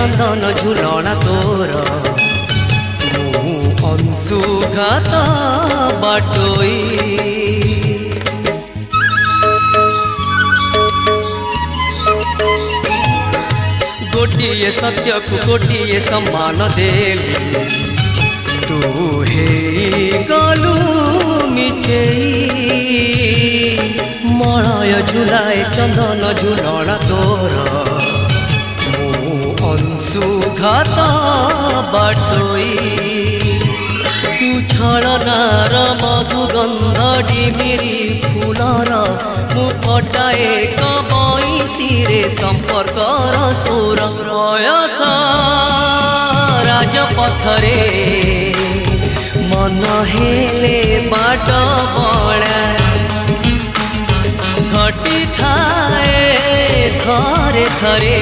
चंदन झुलना तोर मु अंशुघात बाटोई गोटिए सत्य को गोटिए सम्मान देली तू हे गलू मिछेई मलय झुलाए चंदन झुलना तोर मु अंशुघात बाटोई तू छलनार मधुगंध डिमिरी फूलर मु पटाए बईसीरे संपर्कर सुर बयस राजपथरे मन हेले बाट बड़ा घटी थाए थरे थरे।